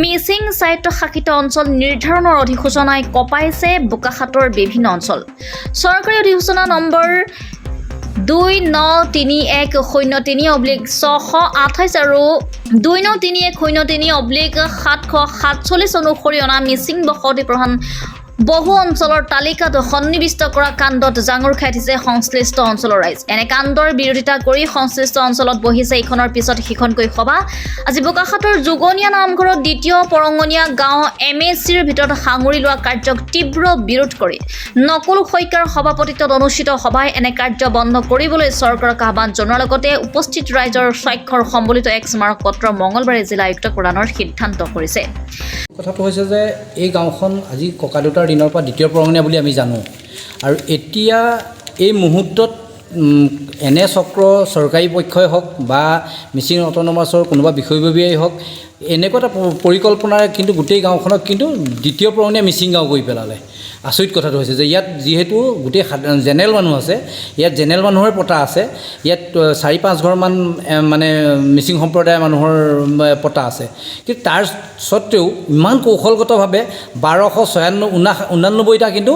মিচিং স্বায়ত্তশাসিত অঞ্চল নিৰ্ধাৰণৰ অধিসূচনাই কপাইছে বোকাখাতৰ বিভিন্ন অঞ্চল। চৰকাৰী অধিসূচনা নম্বৰ 2931/03/628 আৰু 2931/03/747 অনুসৰি অনা মিচিং বসতি প্ৰধান বহু অঞ্চলৰ তালিকাত সন্নিৱিষ্ট কৰা কাণ্ডত জাঙুৰ খাই দিছে সংশ্লিষ্ট অঞ্চলৰ ৰাইজ। এনে কাণ্ডৰ বিৰোধিতা কৰি সংশ্লিষ্ট অঞ্চলত বহিছে ইখনৰ পিছত সিখনকৈ সভা। আজি বোকাখাতৰ যোগনীয়া নামঘৰত দ্বিতীয় পৰঙনীয়া গাঁও MACৰ ভিতৰত সাঙুৰি লোৱা কাৰ্যক তীব্ৰ বিৰোধ কৰি নকুল শইকীয়াৰ সভাপতিত্বত অনুষ্ঠিত সভাই এনে কাৰ্য বন্ধ কৰিবলৈ চৰকাৰক আহ্বান জনোৱাৰ লগতে উপস্থিত ৰাইজৰ স্বাক্ষৰ সম্বলিত এক স্মাৰক পত্ৰ মঙলবাৰে জিলা আয়ুক্তক প্ৰদানৰ সিদ্ধান্ত কৰিছে। কথাটো হৈছে যে এই গাঁওখন আজি ককাদেউতাৰ দিনৰ পৰা দ্বিতীয় পৰঙনীয়া বুলি আমি জানো আৰু এতিয়া এই মুহূৰ্তত এনে চক্ৰ চৰকাৰী পক্ষই হওক বা মিচিং অট'নমাছৰ কোনোবা বিষয়ববীয়াই হওক এনেকুৱা এটা পৰিকল্পনাৰে কিন্তু গোটেই গাঁওখনক কিন্তু দ্বিতীয় পৰঙনীয়া মিচিং গাঁও কৰি পেলালে। আচৰিত কথাটো হৈছে যে ইয়াত যিহেতু গোটেই জেনেৰেল মানুহ আছে, ইয়াত জেনেৰেল মানুহৰ পতা আছে, ইয়াত 4-5 ঘৰমান মানে মিচিং সম্প্ৰদায়ৰ মানুহৰ পতা আছে, কিন্তু তাৰ স্বত্তেও ইমান কৌশলগতভাৱে 1299টা কিন্তু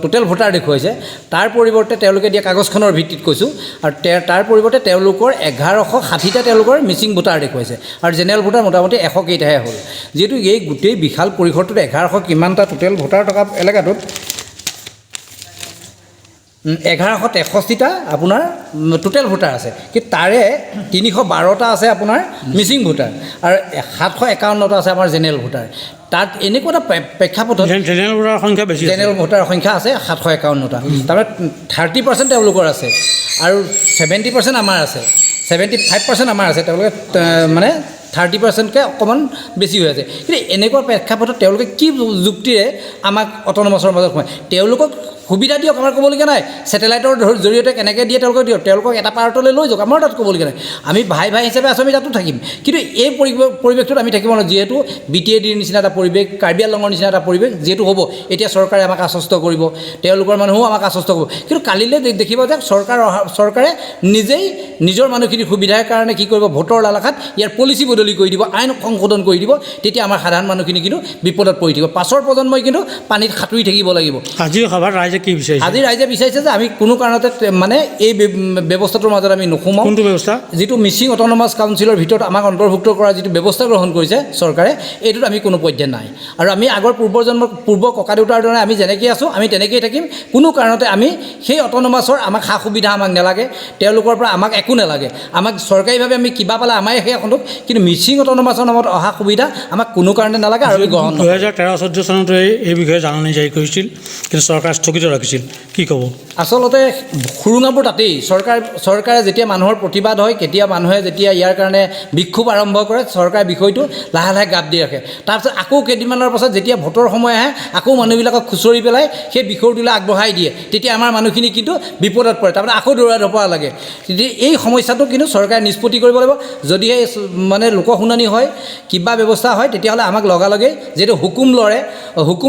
টোটেল ভোটাৰ দেখুৱাইছে। তাৰ পৰিৱৰ্তে তেওঁলোকে দিয়া কাগজখনৰ ভিত্তিত কৈছোঁ, আৰু তাৰ পৰিৱৰ্তে তেওঁলোকৰ 1160টা তেওঁলোকৰ মিচিং ভোটাৰ দেখুৱাইছে আৰু জেনেৰেল ভোটাৰ মোটামুটি 100 কেইটাহে হ'ল। যিহেতু এই গোটেই বিশাল পৰিসৰটোত 1100 কিমানটা টোটেল ভোটাৰ থকা এলেকাটোত 1163টা আপোনাৰ টোটেল ভোটাৰ আছে, কিন্তু তাৰে 312টা আছে আপোনাৰ মিচিং ভোটাৰ আৰু 751টা আছে আমাৰ জেনেৰেল ভোটাৰ। তাত এনেকুৱা এটা প্ৰেক্ষাপটত জেনেৰেল ভোটাৰৰ সংখ্যা বেছি, জেনেৰেল ভোটাৰৰ সংখ্যা আছে 751টা, তাৰমানে 30% তেওঁলোকৰ আছে আৰু 70% আমাৰ আছে, 75% আমাৰ আছে, তেওঁলোকে মানে 30%কৈ অকণমান বেছি হৈ আছে। কিন্তু এনেকুৱা প্ৰেক্ষাপটত তেওঁলোকে কি যুক্তিৰে আমাক অট'নমাছৰ মাজত সোমায়? তেওঁলোকক সুবিধা দিয়ক, আমাৰ ক'বলগীয়া নাই। ছেটেলাইটৰ জৰিয়তে কেনেকৈ দিয়ে তেওঁলোকক দিয়ক, তেওঁলোকক এটা পাৰ্টলৈ লৈ যাওক, আমাৰ তাত ক'বলগীয়া নাই। আমি ভাই হিচাপে আছোঁ, আমি তাতো থাকিম। কিন্তু এই পৰিৱেশটোত আমি থাকিব নোৱাৰোঁ। যিহেতু BTADৰ নিচিনা এটা পৰিৱেশ, কাৰ্বি আংলঙৰ নিচিনা এটা পৰিৱেশ যিহেতু হ'ব, এতিয়া চৰকাৰে আমাক আশ্বস্ত কৰিব, তেওঁলোকৰ মানুহো আমাক আশ্বস্ত কৰিব। কিন্তু কালিলৈ দেখিব যে চৰকাৰে নিজেই নিজৰ মানুহখিনিৰ সুবিধাৰ কাৰণে কি কৰিব, ভোটৰ লালাখাত ইয়াৰ পলিচি বদলি কৰি দিব, আইন সংশোধন কৰি দিব। তেতিয়া আমাৰ সাধাৰণ মানুহখিনি কিন্তু বিপদত পৰি থাকিব, পাছৰ প্ৰজন্মই কিন্তু পানীত সাঁতুৰি থাকিব লাগিব। আজি সভাত ৰাইজে কি বিচাৰিছে? আজি ৰাইজে বিচাৰিছে যে আমি কোনো কাৰণতে মানে এই ব্যৱস্থাটোৰ মাজত আমি নোসোমাওঁ। কোনটো ব্যৱস্থা? যিটো মিচিং অট'নমাছ কাউন্সিলৰ ভিতৰত আমাক অন্তৰ্ভুক্ত কৰা যিটো ব্যৱস্থা গ্ৰহণ কৰিছে চৰকাৰে, এইটোত আমি কোনো পধ্যে নাই। আৰু আমি আগৰ পূৰ্ব ককাদেউতাৰ দৰে আমি যেনেকৈ আছোঁ আমি তেনেকৈয়ে থাকিম। কোনো কাৰণতে আমি সেই অট'নমাছৰ আমাক সা সুবিধা আমাক নালাগে, তেওঁলোকৰ পৰা আমাক একো নালাগে। আমাক চৰকাৰীভাৱে আমি কিবা পালে আমাৰ সেই এখনক, কিন্তু মিচিং অট'নমাছৰ নামত অহা সুবিধা আমাক কোনো কাৰণতে নালাগে আৰু গ্ৰহণ 2013-14 চনতে এই বিষয়ে জাননী জাৰি কৰিছিল, কিন্তু চৰকাৰ স্থগিত ৰাখিছিল। কি ক'ব? আচলতে সুৰুঙাবোৰ তাতেই। চৰকাৰে যেতিয়া মানুহৰ প্ৰতিবাদ হয়, কেতিয়া মানুহে যেতিয়া ইয়াৰ কাৰণে বিক্ষোভ আৰম্ভ কৰে, চৰকাৰে বিষয়টো লাহে লাহে গাপ দি ৰাখে। তাৰপিছত আকৌ কেইদিনমানৰ পাছত যেতিয়া ভোটৰ সময় আহে, আকৌ মানুহবিলাকক খুচৰি পেলাই সেই বিষয়টোলৈ আগবঢ়াই দিয়ে, তেতিয়া আমাৰ মানুহখিনি কিন্তু বিপদত পৰে, তাৰমানে আকৌ দৌৰা ধপৰা লাগে। এই সমস্যাটো কিন্তু চৰকাৰে নিষ্পত্তি কৰিব লাগিব। যদিহে মানে লোকশুনানি হয়, কিবা ব্যৱস্থা হয়, তেতিয়াহ'লে আমাক লগালগে, যিহেতু হুকুম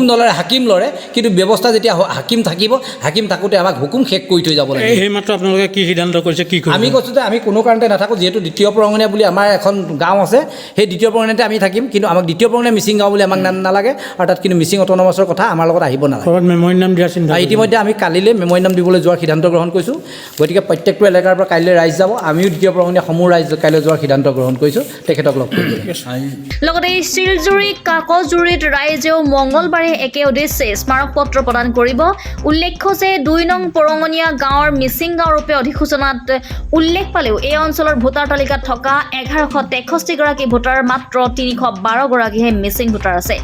নলৰে হাকিম লৰে, কিন্তু ব্যৱস্থা যেতিয়া হাকিম থাকিব, হাকিম থাকোঁতে আমাক হুকুম শেষ কৰি থৈ যাব লাগে। এই মাত্ৰ আপোনালোকে কি সিদ্ধান্ত কৰিছে, কি কৰিব? আমি কৈছোঁ যে আমি কোনো কাৰণতে নাথাকোঁ। যিহেতু দ্বিতীয় পৰঙনীয়া বুলি আমাৰ এখন গাঁও আছে, সেই দ্বিতীয় পৰঙনীয়াতে আমি থাকিম, কিন্তু আমাক দ্বিতীয় পৰঙনীয়া মিচিং গাঁও বুলি আমাক নালাগে, আৰু তাত কিন্তু মিচিং অট'নমাছৰ কথা আমাৰ লগত আহিব নালাগে। মেমৰি নাম দিয়াৰ চিন্তা? ইতিমধ্যে আমি কালিলৈ মেমৰি নাম দিবলৈ যোৱাৰ সিদ্ধান্ত গ্ৰহণ কৰিছোঁ। গতিকে প্ৰত্যেকটো এলেকাৰ পৰা কাইলৈ ৰাইজ যাব, আমিও দ্বিতীয় পৰঙনীয়া সমূহ ৰাইজ কাইলৈ যোৱাৰ সিদ্ধান্ত গ্ৰহণ কৰিছোঁ। তেখেতক লগ কৰিব। লগতে শিলজুৰি কাকজুৰিত ৰাইজেও মঙলবাৰে একে উদ্দেশ্যে স্মাৰক পত্ৰ প্ৰদান কৰিব। উল্লেখ্য যে 2 নং পৰঙনীয়া গাঁৱৰ মিচিং গাঁও ৰূপে অধিসূচনাত উল্লেখ পালেও এই অঞ্চলৰ ভোটাৰ তালিকাত থকা 1163গৰাকী ভোটাৰ মাত্ৰ 312গৰাকীহে মিচিং ভোটাৰ আছে।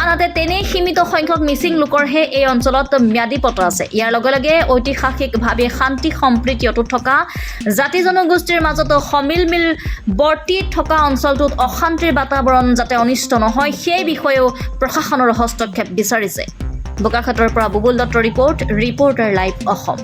আনহাতে তেনে সীমিত সংখ্যক মিচিং লোকৰহে এই অঞ্চলত ম্যাদী পত্ৰ আছে। ইয়াৰ লগে লগে ঐতিহাসিকভাৱে শান্তি সম্প্ৰীতি অটুট থকা জাতি জনগোষ্ঠীৰ মাজত সমিলমিল বৰ্তি থকা অঞ্চলটোত অশান্তিৰ বাতাবৰণ যাতে অনিষ্ট নহয়, সেই বিষয়েও প্ৰশাসনৰ হস্তক্ষেপ বিচাৰিছে। বোকাখাতৰ পৰা বুবুল দত্তৰ ৰিপৰ্টাৰ লাইভ অসম।